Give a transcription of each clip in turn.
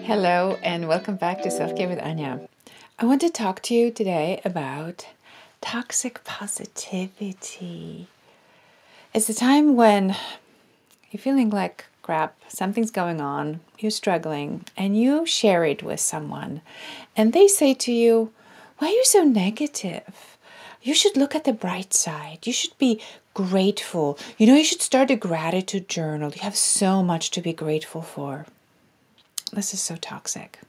Hello, and welcome back to Self Care with Anya. I want to talk to you today about toxic positivity. It's a time when you're feeling like crap, something's going on, you're struggling, and you share it with someone, and they say to you, "Why are you so negative? You should look at the bright side. You should be grateful. You should start a gratitude journal. You have so much to be grateful for." This is so toxic.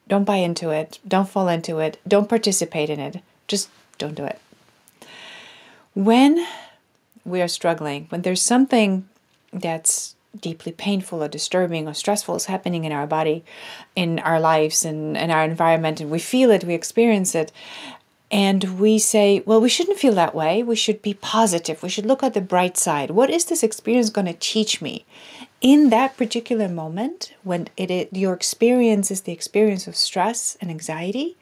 Don't buy into it. Don't fall into it. Don't participate in it. Just don't do it. When we are struggling, when there's something that's deeply painful or disturbing or stressful is happening in our body, in our lives, and in our environment, and we feel it, we experience it, and we say, well, we shouldn't feel that way. We should be positive. We should look at the bright side. What is this experience going to teach me? In that particular moment, when your experience is the experience of stress and anxiety,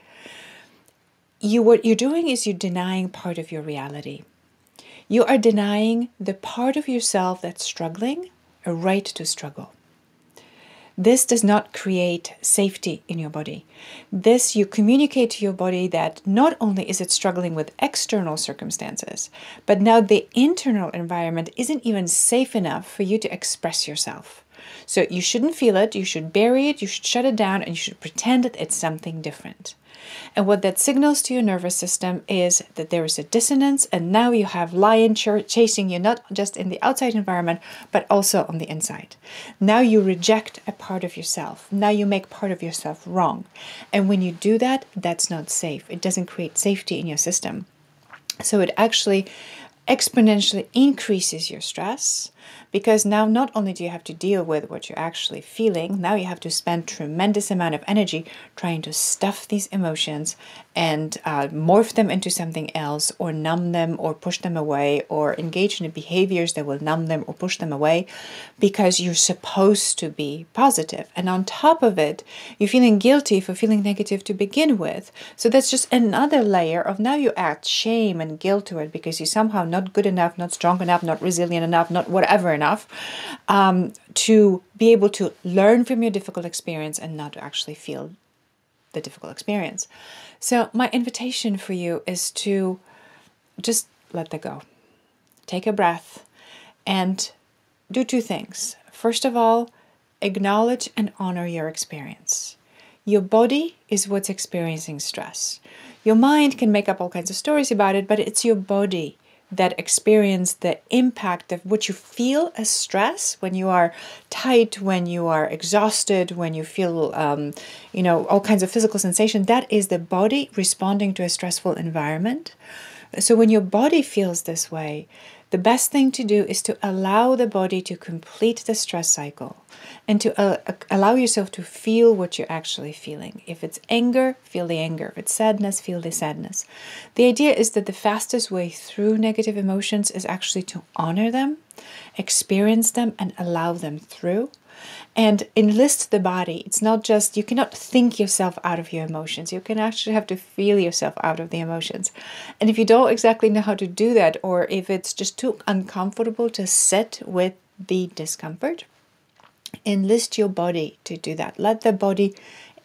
what you're doing is you're denying part of your reality. You are denying the part of yourself that's struggling a right to struggle. This does not create safety in your body. This, you communicate to your body that not only is it struggling with external circumstances, but now the internal environment isn't even safe enough for you to express yourself. So you shouldn't feel it, you should bury it, you should shut it down, and you should pretend that it's something different. And what that signals to your nervous system is that there is a dissonance, and now you have lion chasing you not just in the outside environment, but also on the inside. Now you reject a part of yourself. Now you make part of yourself wrong. And when you do that, that's not safe. It doesn't create safety in your system. So it actually exponentially increases your stress, because now not only do you have to deal with what you're actually feeling, now you have to spend tremendous amount of energy trying to stuff these emotions and morph them into something else, or numb them, or push them away, or engage in behaviors that will numb them or push them away, because you're supposed to be positive. And on top of it, you're feeling guilty for feeling negative to begin with. So that's just another layer of, now you add shame and guilt to it because you're somehow not good enough, not strong enough, not resilient enough, not whatever enough to be able to learn from your difficult experience and not to actually feel the difficult experience. So my invitation for you is to just let that go. Take a breath and do two things. First of all, acknowledge and honor your experience. Your body is what's experiencing stress. Your mind can make up all kinds of stories about it, but it's your body that experience the impact of what you feel as stress when you are tight, when you are exhausted, when you feel, all kinds of physical sensation. That is the body responding to a stressful environment. So when your body feels this way, the best thing to do is to allow the body to complete the stress cycle and to allow yourself to feel what you're actually feeling. If it's anger, feel the anger. If it's sadness, feel the sadness. The idea is that the fastest way through negative emotions is actually to honor them, experience them, and allow them through. And enlist the body. It's not just, you cannot think yourself out of your emotions. You can actually have to feel yourself out of the emotions. And if you don't exactly know how to do that, or if it's just too uncomfortable to sit with the discomfort, enlist your body to do that. Let the body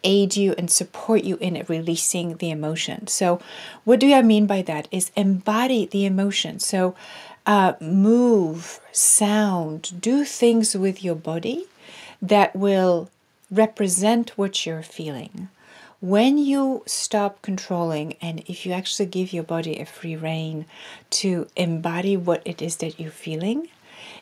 aid you and support you in releasing the emotion. So what do I mean by that is embody the emotion. So move, sound, do things with your body that will represent what you're feeling. When you stop controlling, and if you actually give your body a free rein to embody what it is that you're feeling,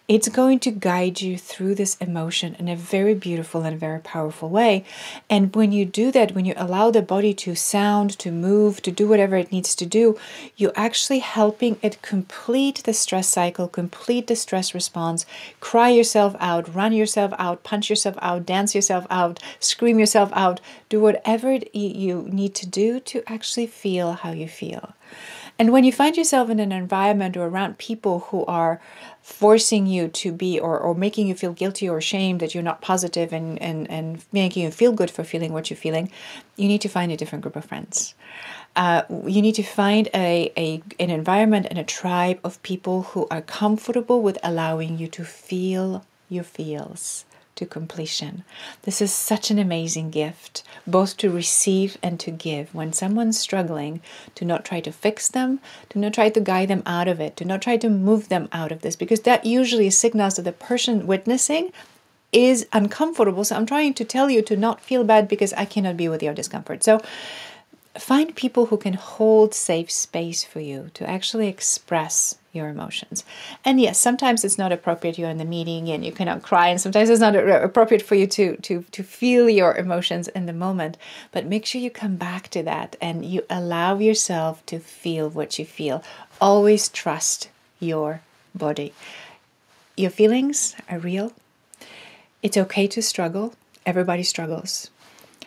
it's going to guide you through this emotion in a very beautiful and very powerful way. And when you do that, when you allow the body to sound, to move, to do whatever it needs to do, you're actually helping it complete the stress cycle, complete the stress response, cry yourself out, run yourself out, punch yourself out, dance yourself out, scream yourself out, do whatever you need to do to actually feel how you feel. And when you find yourself in an environment or around people who are forcing you to be, or making you feel guilty or ashamed that you're not positive, and making you feel good for feeling what you're feeling, you need to find a different group of friends. You need to find an environment and a tribe of people who are comfortable with allowing you to feel your feels to completion. This is such an amazing gift, both to receive and to give. When someone's struggling, do not try to fix them, do not try to guide them out of it, do not try to move them out of this, because that usually signals that the person witnessing is uncomfortable. So I'm trying to tell you to not feel bad because I cannot be with your discomfort. So find people who can hold safe space for you to actually express your emotions. And yes, sometimes it's not appropriate. You're in the meeting and you cannot cry, and sometimes it's not appropriate for you to feel your emotions in the moment. But make sure you come back to that and you allow yourself to feel what you feel. Always trust your body. Your feelings are real. It's okay to struggle. Everybody struggles.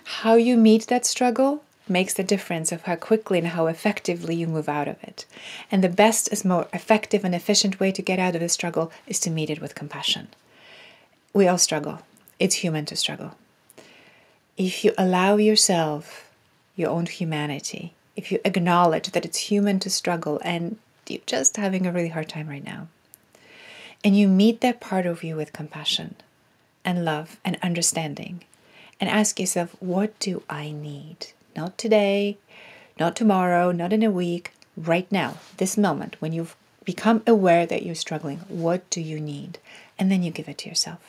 How you meet that struggle makes the difference of how quickly and how effectively you move out of it. And the best, is more effective and efficient way to get out of the struggle is to meet it with compassion. We all struggle. It's human to struggle. If you allow yourself your own humanity, if you acknowledge that it's human to struggle and you're just having a really hard time right now, and you meet that part of you with compassion and love and understanding, and ask yourself, what do I need? Not today, not tomorrow, not in a week, right now, this moment, when you've become aware that you're struggling, what do you need? And then you give it to yourself.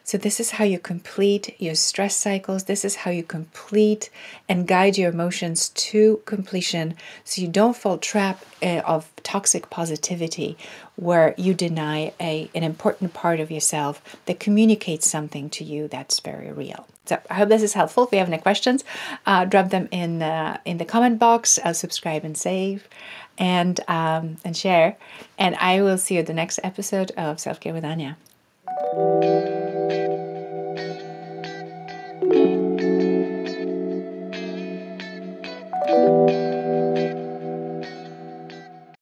So this is how you complete your stress cycles. This is how you complete and guide your emotions to completion, so you don't fall trap of toxic positivity where you deny an important part of yourself that communicates something to you that's very real. So I hope this is helpful. If you have any questions, drop them in the comment box. Subscribe and save, and share. And I will see you at the next episode of Self Care with Anya.